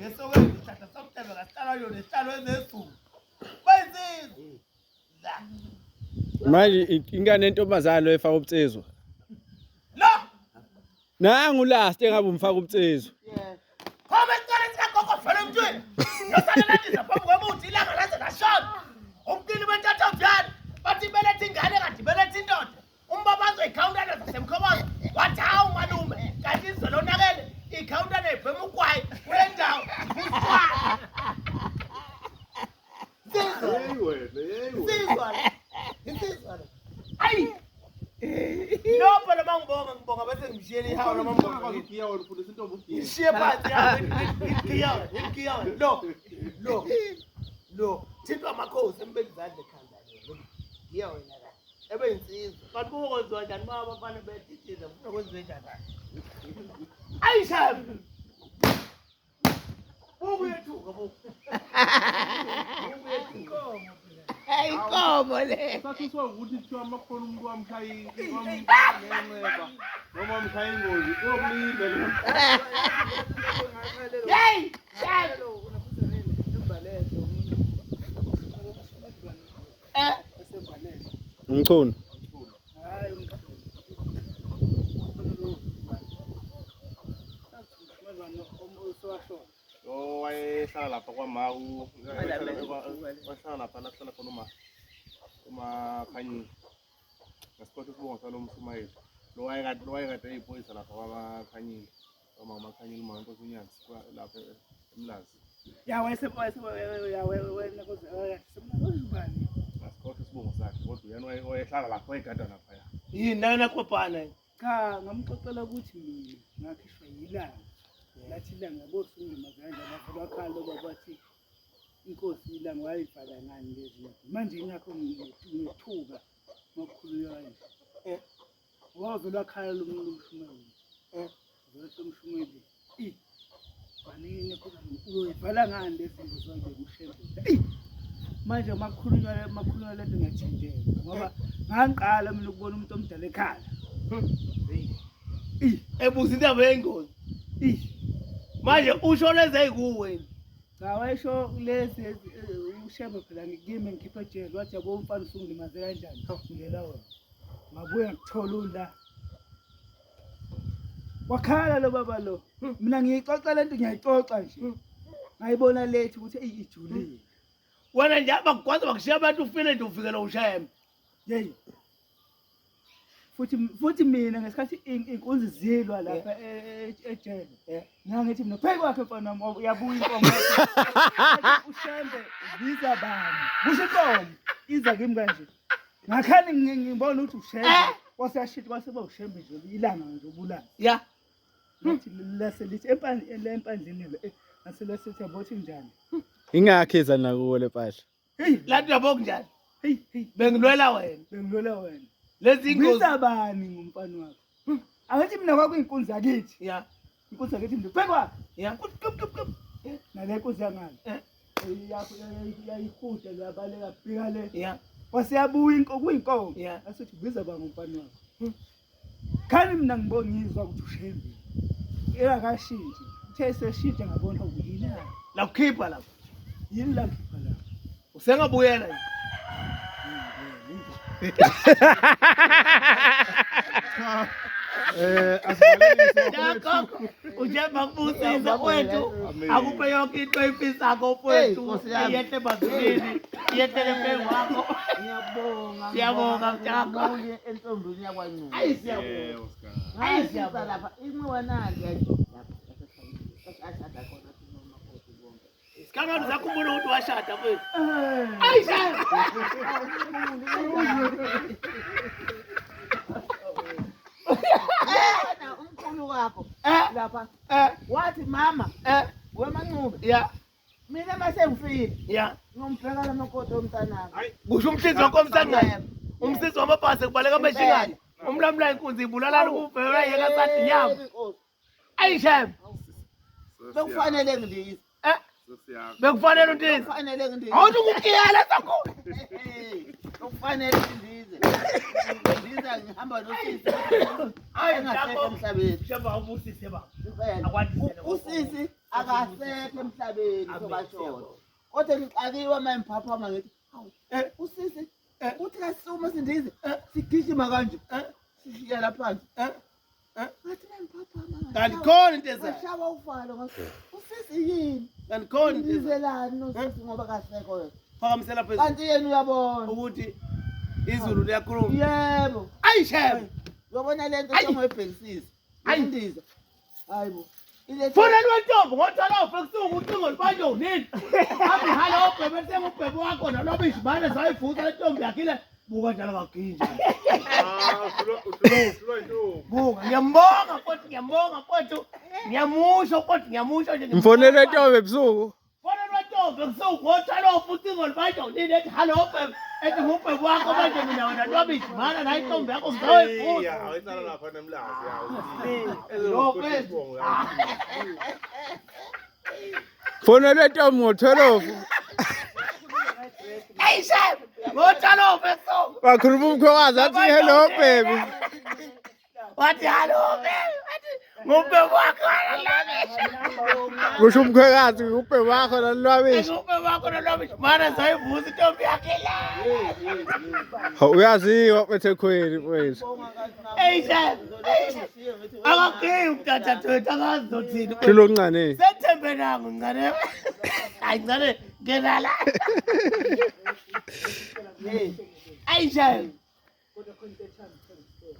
ngesokwenza isithatha somthetho ngasitala yona isitalo ezesuku bayizizwe la manje ingane yentombazane lo efaka ubutsezo lo nangu last engabe umfaka ubutsezo khoma isicelo sikagogo vele emntwini nosalanandisa phambi kwemuthi ilanga laze lashona umntini bentatha vyana bathi belethe ingane kanti belethe indoda umbabazo ikhawuntana zasemkhobozo wathi hawu malume kanti izwe lonakele ikhawuntana ebhema ugwayi kule ndawo Insizwa. Ayi. No phela ngibonga bese ngimshiyele ihawu noma ngibonga ukiya wena ufundisa intombi ukiya. ishiye phansi ikiyawe. Lo. Thintwa amakhosi embeki izandla ekhanda lo. Ngiya wena la. Ebe insizwa. Kanti kuzowenziwa njani uma abafana betithiza kufuna kwenziwe njani? Ayi shabi. Ubuyethuka bo. Ayinkomo le. Sathuswa ukuthi kuthiwa amakhona umuntu wamkhaya wamnqeba noma wamkhaya ingozi uyokulinda lo. Hey! umchuno Oh wayehlala lapha kwaMawu wahlala lapha nakuhlala khona uMakhanyile ngasikhothi sibonga salomshumayeli lo wayekade eyiphoyisa lapha kwaMakhanyile uMakhanyile uMankosi uNyanzi lapha eMlazi ngasikhothi sibonga sakhe kodwa uyena wayehlala lapha wayegada lapha ya Yini nana khopana? Cha ngamxoxela ukuthi mina ngakhishwa yilanga lathi ilanga bosungu mazandla lapho bakhala babathi inkosi ilanga wayifaka ngani lezi manje ngakho ngithuka ngokukhuluywa nje wavela khala lo mshumeli zothi umshumeli kwanini khona uyoyivala ngani lezi zinto zonke kushembe manje makhulunywa lento ngiyathenjela ngoba ngangiqala mina ukubona umuntu omdala ekhala Ebuza indaba yengozi. Manje ushona ezayikuwe. cha wayesho lezi ushembe phela ngikime ngikhipha ejele wathi yabo umfana usungimaze kanjani ngela wena ngabuya ngithola ula wakhala lo baba lo mina ngiyixoxa lento ngiyayixoxa nje ngayibona lethi ukuthi ijulile Wena nje abakwazi bakushiya abantu ufile nje ufikela ushembe. hey futhi mina ngesikhathi inkunzi zilwa lapha ejele ngithi mina pheki kwakhe mfana wami uyabuya inkomo ushembe biza bani busho inkomo iza kimi kanje ngakhani ngibona ukuthi ushembe wasashiti kwaseba ushembe nje ilanga nje ubulala Ya. ngathi leselithi empandleni le naselesithi yabothi njani ingakheza nakuwo le mpahla Lathi yabo kunjani? hey Bengilwela wena. bengilwela wena Lezi ingozi. biza bani ngumfana wakho angithi mina kwakuyinkunzi yakithi Ya. inkunzi yakithi ndiphekwa Ya. nale nkunzi yangale yayihuda yabaleka bika le Ya. wasiyabuya kuyinkomo Yeah. asithi biza ba ngumfana wakho khani mina ngibongizwa ukuthi ushembe ekashintshi uthe seshintsha ngabona ukuyina La kukhipha lapha. yini la khipha la Usengabuyela nje. Yakho ujemba kubusiza wethu akupe yonke into oyifisako mfowethu yehle bazulini yehle mphengu wakho Ngiyabonga. Siyabonga, Mtshaka. Uye entombini yakwaNcube. ayi siyabonga yebo sika Hayi siyabonga lapha inxiwa nali yathi lapha asashada khona sinomakhosi bonke. sikangani sakhumbula ukuthi washada mfowethu ayi shaya Na umkhulu wakho lapha eh wathi mama eh weMaNcube ya mina mase ngifile ya ngombheka lamakhosi omntanami. kusho umhlinzi wakomsangane umsisi wamabhasi kubaleka amashingane umlamla inkunzi ibulala ukuvela yeka sathi nyama ayi shaya Bekufanele ngidizwe. eh sosiyakho bekufanele untizi Kufanele ngidizwe. awuthi ngukiyela sakhulu Kufanele sindize. Sindiza ngihamba nosisi. Hayi Engasekho emhlabeni. Sheba ubusise ba. Usisi akasekho emhlabeni sobashona. Kodwa ngixakiwe manje mphaphama ngithi, "Hawu, usisi uthi kasisume sindize, sigijima kanje, sishiyela phansi." Ngathi mphaphama. Kanti khona into ezayo. Ngashaba uvalo ngathi, "Usisi yini? Kanti khona into ezayo. Ndizelani nosisi ngoba kasekho yena?" Phakamisela phezulu Kanti yena uyabona. ukuthi izulu liyakhuluma. Yebo. Ayishebe. Uyabona lento sengiyibhekisisa. Ayindiza. Hayibo. Funa lwentombi ngothola ufekusuka ucingo libanje unini. Athi halo ubhebe sengubhebe wakho naloba izibane zayivusa le ntombi yakile buka njalo kaginja. Buka ngiyambonga futhi ngiyamusho futhi ngiyamusho nje. Mfonele Ntombi ebusuku. Funa lwentombi kusuka ngothola ucingo libanje unini ethi halo ubhebe ethi ngubhebe wakho manje mina wena naloba izibane nayo intombi yakho zayivusa. Awuyitsala lapha nemlazi Mfonele Ntombi ngo-12. Ayishebe. Ngothola ufekusuka. Wakhuluma umkhwekazi athi hello baby. Wathi halo ubhebe. Wathi ngubhebe wakho naloba. Kusho umkhwekazi ubhebe wakho nalwabisha. Ngubhebe wakho naloba izibane zayivusa intombi yakile. Uyaziwa eThekwini mfethu. Akagiyi umtata twethu akazizothini. Thilo ncane. Sethembe nangu ngane. Hayi ngane ngena la. Ayishaya.